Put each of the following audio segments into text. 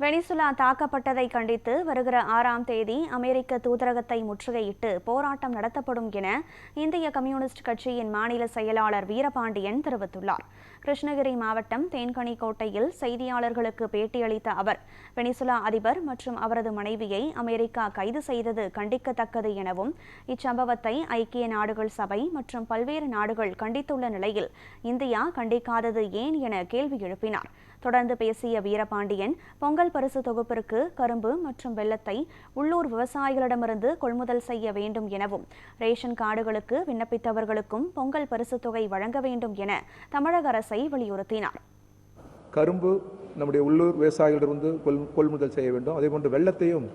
Venezuela தாக்கப்பட்டதை கண்டித்து வருகிற 6ஆம் தேதி அமெரிக்க தூதரகத்தை முற்றுகையிட்டு போராட்டம் நடத்தப்படும் என இந்திய கம்யூனிஸ்ட் கட்சியின் மாநில செயலாளர் வீரபாண்டியன் தெரிவித்துள்ளார். கிருஷ்ணகிரி மாவட்டம் தேன்கனிக்கோட்டையில் செய்தியாளர்களுக்கு பேட்டியளித்த அவர், வெனிசுலா அதிபர் மற்றும் அவரது மனைவியை அமெரிக்கா கைது செய்தது கண்டிக்கத்தக்கது எனவும், இச்சம்பவத்தை ஐக்கிய நாடுகள் சபை மற்றும் பல்வேறு நாடுகள் கண்டித்துள்ள நிலையில் இந்தியா கண்டிக்காதது ஏன் என கேள்வி எழுப்பினார். தொடர்ந்து பேசிய வீரபாண்டியன், பொங்கல் பரிசு தொகுப்பிற்கு கரும்பு மற்றும் வெல்லத்தை உள்ளூர் விவசாயிகளிடமிருந்து கொள்முதல் செய்ய வேண்டும் எனவும், ரேஷன் கார்டுகளுக்கு விண்ணப்பித்தவர்களுக்கும் பொங்கல் பரிசு தொகை வழங்க வேண்டும் என தமிழக அரசை வலியுறுத்தினார். கரும்பு நம்முடைய உள்ளூர் விவசாயிகளிடமிருந்து கொள்முதல் செய்ய வேண்டும். அதேபோன்று வெல்லத்தையும்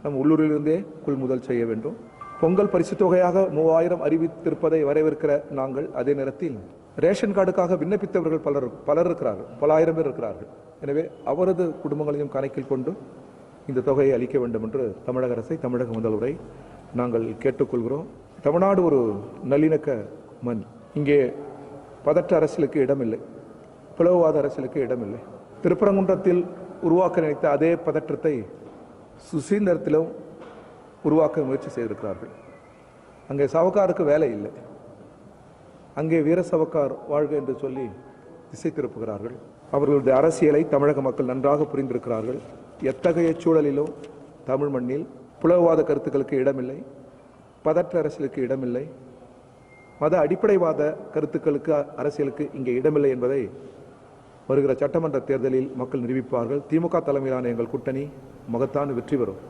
நம் உள்ளூரிலிருந்தே கொள்முதல் செய்ய வேண்டும். பொங்கல் பரிசு தொகையாக 3000 அறிவித்திருப்பதை வரவேற்கிற நாங்கள், அதே நேரத்தில் ரேஷன் கார்டுக்காக விண்ணப்பித்தவர்கள் பலர் இருக்கிறார்கள், பல ஆயிரம் பேர் இருக்கிறார்கள். எனவே அவரது குடும்பங்களையும் கணக்கில் கொண்டு இந்த தொகையை அளிக்க வேண்டும் என்று தமிழக அரசை, தமிழக முதல்வரை நாங்கள் கேட்டுக்கொள்கிறோம். தமிழ்நாடு ஒரு நல்லிணக்க மண். இங்கே பதற்ற அரசியலுக்கு இடமில்லை, பிளவுவாத அரசியலுக்கு இடமில்லை. திருப்பரங்குன்றத்தில் உருவாக்க நினைத்த அதே பதற்றத்தை சுசீந்திரத்திலும் உருவாக்க முயற்சி செய்திருக்கிறார்கள். அங்கே சவக்காருக்கு வேலை இல்லை, அங்கே வீர சவக்கார் வாழ்க என்று சொல்லி திசை திருப்புகிறார்கள். அவர்களுடைய அரசியலை தமிழக மக்கள் நன்றாக புரிந்திருக்கிறார்கள். எத்தகைய சூழலிலும் தமிழ் மண்ணில் புலவாத கருத்துக்களுக்கு இடமில்லை, பதற்ற அரசியலுக்கு இடமில்லை, மத அடிப்படைவாத கருத்துக்களுக்கு, அரசியலுக்கு இங்கே இடமில்லை என்பதை வருகிற சட்டமன்ற தேர்தலில் மக்கள் நிரூபிப்பார்கள். திமுக தலைமையிலான எங்கள் கூட்டணி மகத்தான வெற்றி பெறும்.